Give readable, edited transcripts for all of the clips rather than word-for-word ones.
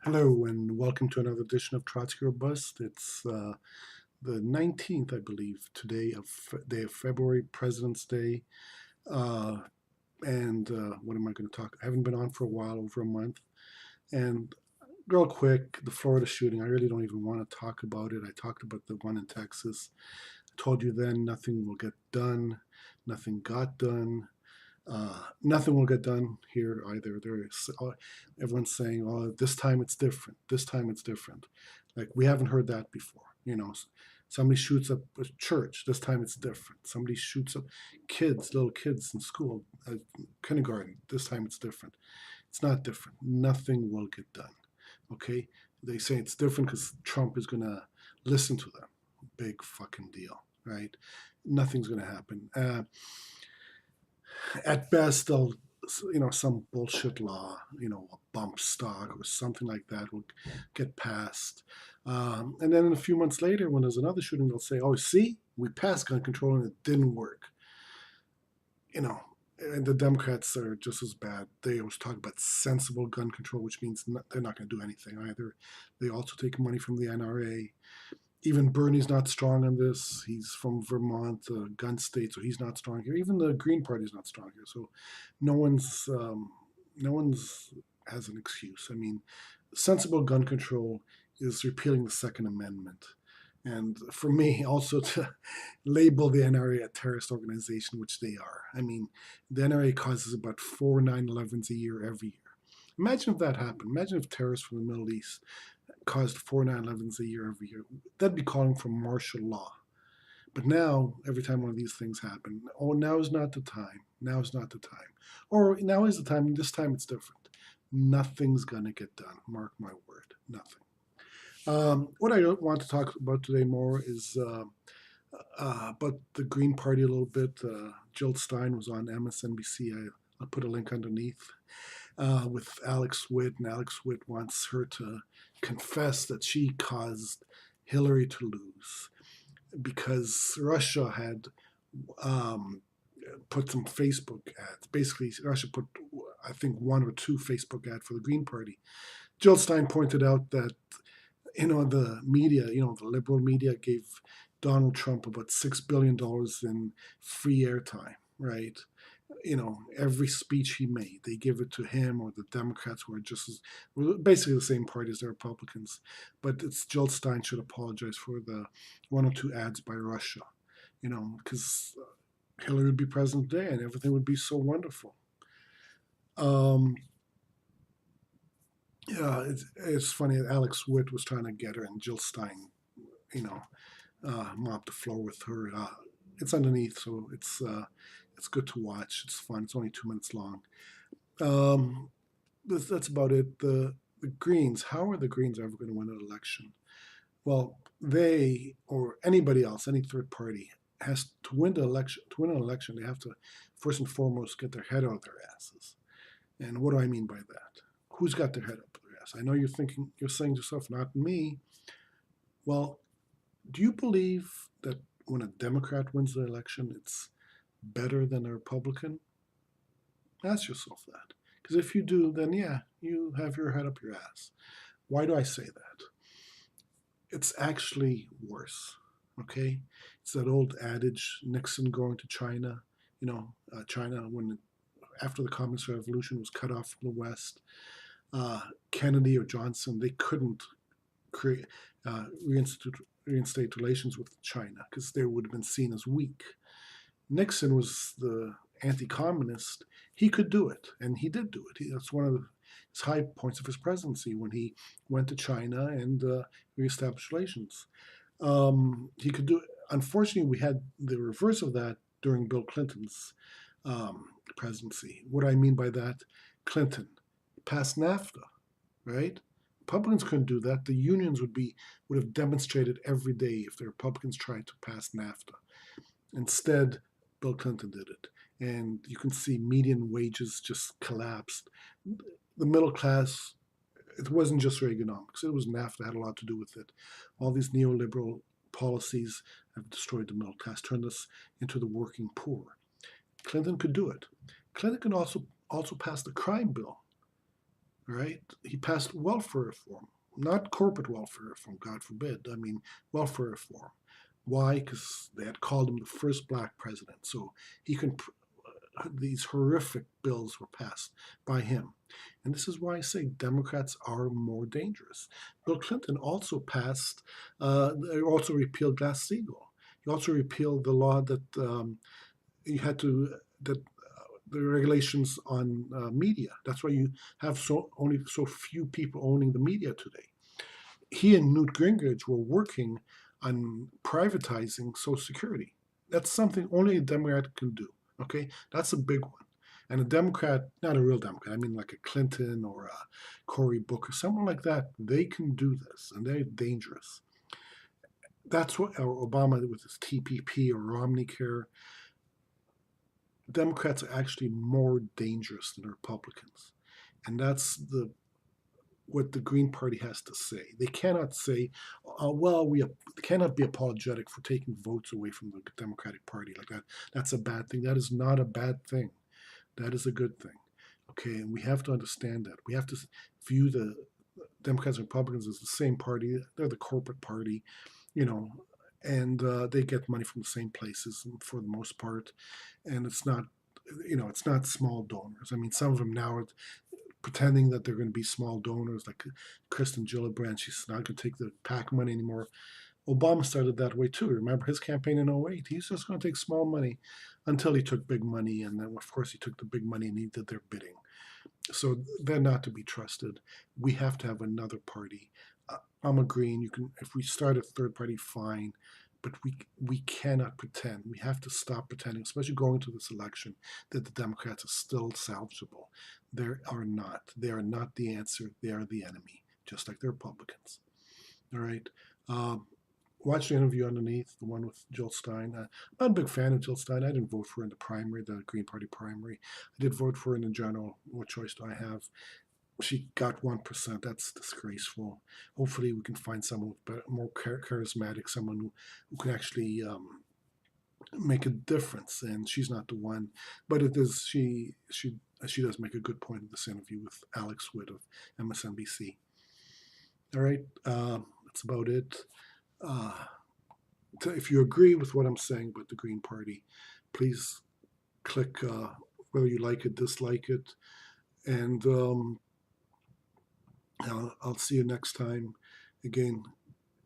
Hello and welcome to another edition of Trotsky or Bust. It's the 19th, I believe, today of February, President's Day. Uh, and what am I going to talk? I haven't been on for a while, over a month. And real quick, the Florida shooting, I really don't even want to talk about it. I talked about the one in Texas. I told you then nothing will get done. Nothing got done. Nothing will get done here either. Everyone's saying, "Oh, this time it's different. This time it's different." Like we haven't heard that before. Somebody shoots up a church. This time it's different. Somebody shoots up kids, little kids in school, kindergarten. This time it's different. It's not different. Nothing will get done. Okay, they say it's different because Trump is gonna listen to them. Big fucking deal, right? Nothing's gonna happen. At best they'll some bullshit law, a bump stock or something like that will get passed, and then a few months later when there's another shooting they'll say, oh, see, we passed gun control and it didn't work. And the Democrats are just as bad. They always talk about sensible gun control, which means they're not going to do anything either. They also take money from the NRA. Even Bernie's not strong on this. He's from Vermont, a gun state, so he's not strong here. Even the Green Party is not strong here. So no one's no one's has an excuse. I mean, sensible gun control is repealing the Second Amendment. And for me, also to label the NRA a terrorist organization, which they are. I mean, the NRA causes about 4 9/11s a year every year. Imagine if that happened. Imagine if terrorists from the Middle East caused 4 9/11s a year every year. That'd be calling for martial law. But now, every time one of these things happen, oh, now is not the time. Now is not the time. Or now is the time. This time it's different. Nothing's going to get done. Mark my word. Nothing. What I want to talk about today more is about the Green Party a little bit. Jill Stein was on MSNBC. I'll put a link underneath with Alex Witt, and Alex Witt wants her to confess that she caused Hillary to lose because Russia had put some Facebook ads. Basically, Russia put, I think, one or two Facebook ads for the Green Party. Jill Stein pointed out that the media, the liberal media gave Donald Trump about $6 billion in free airtime, right? Every speech he made, they give it to him or the Democrats who are just basically the same party as the Republicans. But it's Jill Stein should apologize for the one or two ads by Russia, because Hillary would be president today and everything would be so wonderful. Um, yeah, it's funny. Alex Witt was trying to get her, and Jill Stein, you know, mopped the floor with her. It's underneath, so it's good to watch. It's fun. It's only 2 minutes long. Um, that's about it. The Greens. How are the Greens ever going to win an election? Well, they or anybody else, any third party, has to win the election. To win an election, they have to first and foremost get their head out of their asses. And what do I mean by that? Who's got their head up their ass? I know you're saying to yourself, not me. Well, do you believe that when a Democrat wins the election, it's better than a Republican? Ask yourself that. Because if you do, then yeah, you have your head up your ass. Why do I say that? It's actually worse. Okay? It's that old adage, Nixon going to China. China, when after the Communist Revolution was cut off from the West, Kennedy or Johnson, they couldn't create reinstate relations with China because they would have been seen as weak. Nixon was the anti-communist. He could do it, and he did do it. That's one of his high points of his presidency when he went to China and reestablished relations. He could do it. Unfortunately, we had the reverse of that during Bill Clinton's presidency. What do I mean by that? Clinton passed NAFTA, right? Republicans couldn't do that. The unions would have demonstrated every day if the Republicans tried to pass NAFTA. Instead, Bill Clinton did it. And you can see median wages just collapsed. The middle class, it wasn't just Reaganomics. It was NAFTA had a lot to do with it. All these neoliberal policies have destroyed the middle class, turned us into the working poor. Clinton could do it. Clinton could also pass the crime bill. All right, he passed welfare reform, not corporate welfare reform, God forbid. I mean welfare reform. Why? Because they had called him the first black president, so he can. These horrific bills were passed by him, and this is why I say Democrats are more dangerous. Bill Clinton also passed. They also repealed Glass-Steagall. He also repealed the law that you had to that the regulations on media. That's why you have only so few people owning the media today. He and Newt Gingrich were working on privatizing Social Security. That's something only a Democrat can do. Okay, that's a big one. And a Democrat, not a real Democrat, I mean like a Clinton or a Cory Booker, someone like that, they can do this, and they're dangerous. That's what Obama did with his TPP or Romney Care. Democrats are actually more dangerous than Republicans, and that's what the Green Party has to say. They cannot say, "Well, we cannot be apologetic for taking votes away from the Democratic Party like that. That's a bad thing." That is not a bad thing. That is a good thing. Okay, and we have to understand that. We have to view the Democrats and Republicans as the same party. They're the corporate party, you know, and they get money from the same places for the most part. And it's not, it's not small donors. I mean, some of them now are pretending that they're going to be small donors, like Kristen Gillibrand. She's not going to take the PAC money anymore. Obama started that way too. Remember his campaign in '08? He's just going to take small money until he took big money. And then, of course, he took the big money and he did their bidding. So they're not to be trusted. We have to have another party. I'm agreeing. You can, if we start a third party, fine, but we cannot pretend. We have to stop pretending, especially going to this election, that the Democrats are still salvageable. They are not. They are not the answer. They are the enemy, just like the Republicans. All right. Watch the interview underneath, the one with Jill Stein. I'm not a big fan of Jill Stein. I didn't vote for her in the primary, the Green Party primary. I did vote for her in the general. What choice do I have? She got 1%. That's disgraceful. Hopefully, we can find someone with better, more charismatic, someone who can actually make a difference. And she's not the one, but it is. She does make a good point in this interview with Alex Witt of MSNBC. All right, that's about it. Uh, if you agree with what I'm saying about the Green Party, please click whether you like it, dislike it, and I'll see you next time. Again,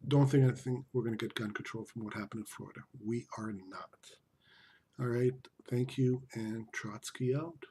don't think anything we're going to get gun control from what happened in Florida. We are not. All right. Thank you, and Trotsky out.